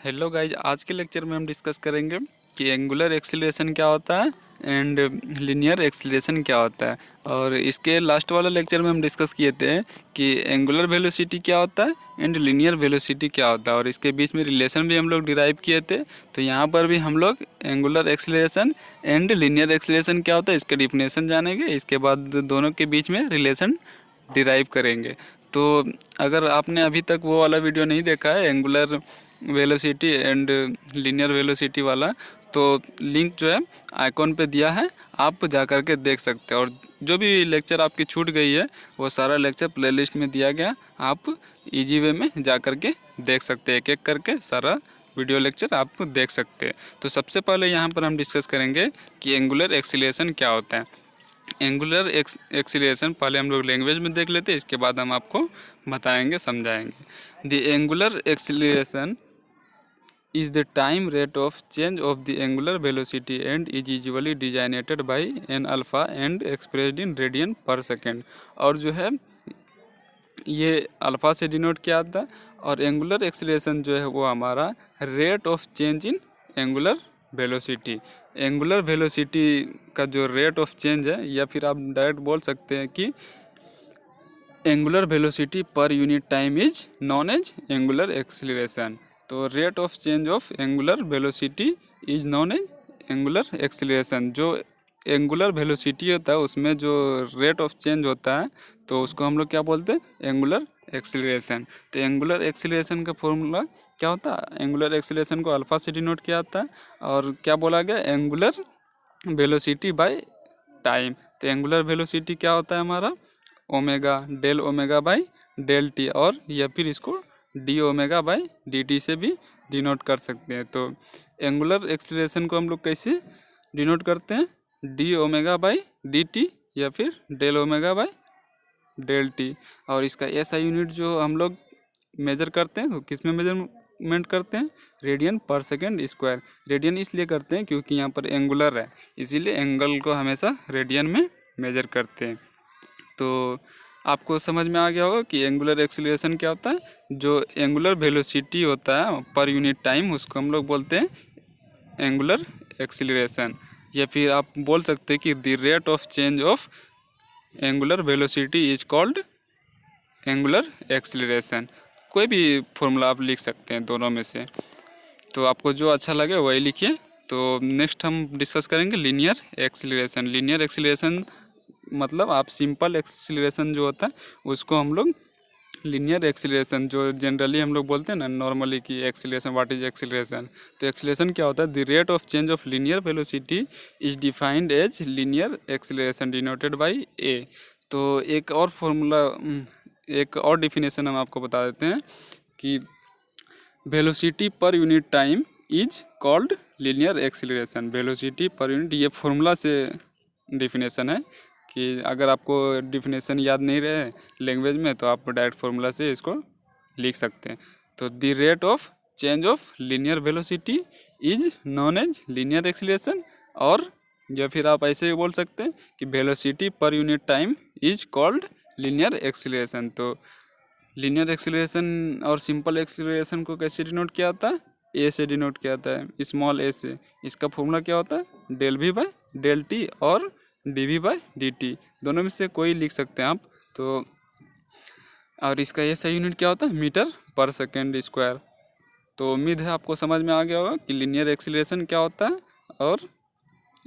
Hello guys, आज के lecture में हम डिस्कस करेंगे कि एंगुलर एक्सीलरेशन क्या होता है एंड लीनियर एक्सीलरेशन क्या होता है। और इसके लास्ट वाला लेक्चर में हम डिस्कस किए थे कि एंगुलर वेलोसिटी क्या होता है एंड लीनियर वेलोसिटी क्या होता है, और इसके बीच में रिलेशन भी हम लोग डिराइव किए थे। तो यहाँ पर भी हम लोग angular acceleration and linear acceleration क्या होता है इसके डिफिनेशन जानेंगे, इसके बाद दोनों के बीच में रिलेशन डिराइव करेंगे। तो अगर आपने अभी तक वो वाला वीडियो नहीं देखा है angular velocity and linear velocity वाला, तो लिंक जो है आइकॉन पे दिया है, आप जा कर के देख सकते हैं। और जो भी लेक्चर आपकी छूट गई है वो सारा लेक्चर प्लेलिस्ट में दिया गया, आप इजी वे में जा कर के देख सकते हैं, एक एक करके सारा वीडियो लेक्चर आप देख सकते हैं। तो सबसे पहले यहाँ पर हम डिस्कस करेंगे कि एंगुलर एक्सीलरेशन क्या होता है। एंगुलर एक्सीलरेशन पहले हम लोग लैंग्वेज में देख लेते हैं, इसके बाद हम आपको बताएंगे, समझाएंगे। The angular acceleration is the time rate of change of the angular velocity and is usually designated by n alpha and expressed in radian per second। और जो है ये अल्फ़ा से डिनोट किया जाता है, और एंगुलर एक्सीलरेशन जो है वो हमारा rate of change in angular velocity. Angular velocity का जो रेट ऑफ चेंज है, या फिर आप डायरेक्ट बोल सकते हैं कि angular velocity per unit time is known as angular acceleration. तो rate of change of angular velocity is known as angular acceleration. जो एंगुलर वेलोसिटी होता है उसमें जो रेट ऑफ चेंज होता है, तो उसको हम लोग क्या बोलते हैं, एंगुलर एक्सीलरेशन। तो एंगुलर एक्सीलरेशन का फॉर्मूला क्या होता है, एंगुलर एक्सीलरेशन को अल्फ़ा से डिनोट किया जाता है, और क्या बोला गया, एंगुलर वेलोसिटी बाय टाइम। तो एंगुलर वेलोसिटी क्या होता है हमारा, omega, del omega by del T, और या फिर इसको d omega by D t से भी डिनोट कर सकते हैं। तो एंगुलर एक्सीलरेशन को हम लोग कैसे डिनोट करते हैं, d omega by D t या फिर del omega by del T. और इसका एसआई यूनिट जो हम लोग मेजर करते हैं, तो किस में मेजरमेंट करते हैं, रेडियन पर सेकेंड स्क्वायर। रेडियन इसलिए करते हैं क्योंकि यहाँ पर एंगुलर है, इसीलिए एंगल को हमेशा रेडियन में मेजर करते हैं। तो आपको समझ में आ गया होगा कि एंगुलर एक्सीलरेशन क्या होता है। जो एंगुलर वेलोसिटी होता है पर यूनिट टाइम, उसको हम लोग बोलते हैं एंगुलर एक्सीलरेशन, या फिर आप बोल सकते हैं कि the rate of change of angular velocity is called angular acceleration. कोई भी फॉर्मूला आप लिख सकते हैं दोनों में से, तो आपको जो अच्छा लगे वही लिखिए। तो नेक्स्ट हम डिस्कस करेंगे लीनियर एक्सीलरेशन। लीनियर एक्सीलरेशन मतलब आप सिंपल एक्सीलरेशन जो होता है उसको हम लोग लीनियर एक्सीलरेशन, जो जनरली हम लोग बोलते हैं ना नॉर्मली कि एक्सीलरेशन, व्हाट इज एक्सीलरेशन। तो एक्सीलरेशन क्या होता है, the rate of change of linear velocity is defined as linear acceleration denoted by A. तो एक और फॉर्मूला, एक और डिफिनेशन हम आपको बता देते हैं कि velocity per unit time is called linear acceleration. Velocity per unit, ये फॉर्मूला से डिफिनेशन है कि अगर आपको डिफिनेशन याद नहीं रहे लैंग्वेज में, तो आप डायरेक्ट फार्मूला से इसको लिख सकते हैं। तो the rate of change of linear velocity is known as linear acceleration, और या फिर आप ऐसे भी बोल सकते हैं कि velocity per unit time is called linear acceleration. तो लीनियर एक्सीलरेशन और सिंपल एक्सीलरेशन को कैसे डिनोट किया जाता है, ए से डिनोट किया जाता है, स्मॉल ए से। इसका फॉर्मूला क्या होता है, del V by del T और D we by D T, दोनों में से कोई लिख सकते हैं आप। तो और इसका ये सही यूनिट क्या होता है, मीटर पर सेकेंड स्क्वायर। तो उम्मीद है आपको समझ में आ गया होगा कि लीनियर एक्सीलरेशन क्या होता है और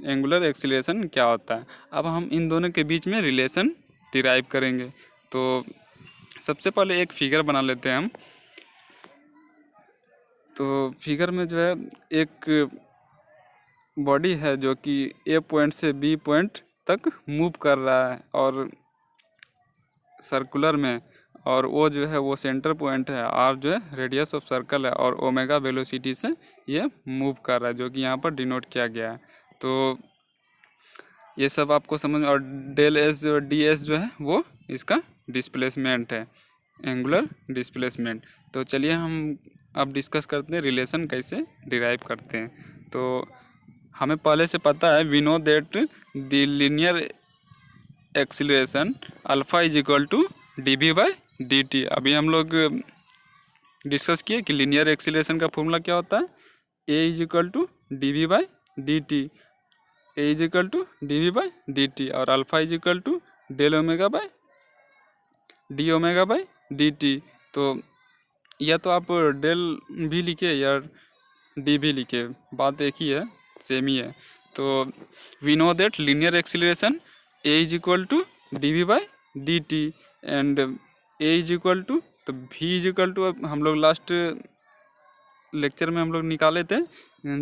एंगुलर एक्सीलरेशन क्या होता है। अब हम इन दोनों के बीच में रिलेशन डिराइव करेंगे। तो सबसे पहले एक फिगर बना लेते हैं हम। तो फिगर में जो है एक बॉडी है जो कि ए पॉइंट से बी पॉइंट तक मूव कर रहा है और सर्कुलर में, और वो जो है वो सेंटर पॉइंट है, आर जो है रेडियस ऑफ सर्कल है, और ओमेगा वेलोसिटी से ये मूव कर रहा है, जो कि यहाँ पर डिनोट किया गया है। तो ये सब आपको समझ में, और डेल एस जो डी एस जो है वो इसका डिस्प्लेसमेंट है, एंगुलर डिस्प्लेसमेंट। तो चलिए हम अब डिस्कस करते हैं रिलेशन कैसे डिराइव करते हैं। तो हमें पहले से पता है, we know that the linear acceleration alpha is equal to D we by D t. अभी हम लोग डिस्कस किए कि लीनियर एक्सीलरेशन का फॉर्मूला क्या होता है, A is equal to D we by D T, A is equal to D we by D T, और alpha is equal to del omega by D omega by D T. तो या तो आप del भी लिखे या D भी लिखे, बात एक ही है, सेम ही है। तो we know that linear acceleration a is equal to D we by D t and a is equal to, तो भी इज इक्वल टू हम लोग लास्ट लेक्चर में हम लोग निकाले थे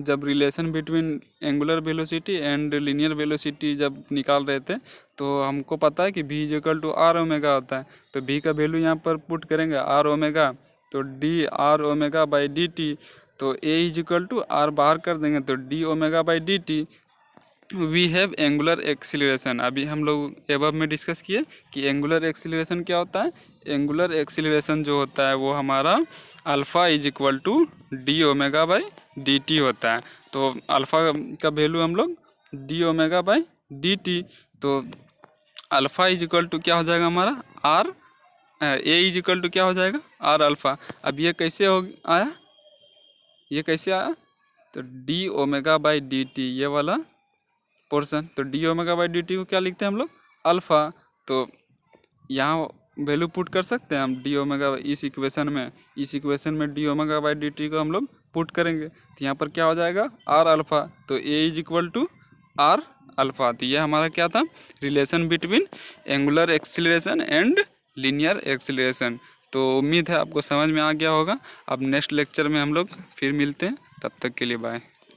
जब relation between angular velocity and linear velocity जब निकाल रहे थे, तो हमको पता है कि v is equal to r omega होता है। तो v का वैल्यू यहाँ पर पुट करेंगे आर ओमेगा, तो d r omega by D T, तो a is equal to r बाहर कर देंगे तो d omega by D t. We have angular acceleration, अभी हम लोग एबव में डिस्कस किए कि एंगुलर एक्सीलरेशन क्या होता है। एंगुलर एक्सीलरेशन जो होता है वो हमारा alpha is equal to d omega by D t होता है। तो अल्फ़ा का वैल्यू हम लोग d omega by D T, तो अल्फ़ा इज इक्वल टू क्या हो जाएगा हमारा r, a is equal to क्या हो जाएगा आर अल्फ़ा। अब ये कैसे हो आया, ये कैसे आया, तो d omega by D T ये वाला पोर्शन, तो d omega by D T को क्या लिखते हैं हम लोग अल्फ़ा। तो यहाँ वैल्यू पुट कर सकते हैं हम डी ओमेगा इस इक्वेशन में D omega by D T को हम लोग पुट करेंगे, तो यहाँ पर क्या हो जाएगा आर अल्फ़ा, तो A is equal to R alpha. तो ये हमारा क्या था, relation between angular acceleration and linear acceleration. तो उम्मीद है आपको समझ में आ गया होगा। अब नेक्स्ट लेक्चर में हम लोग फिर मिलते हैं, तब तक के लिए बाय।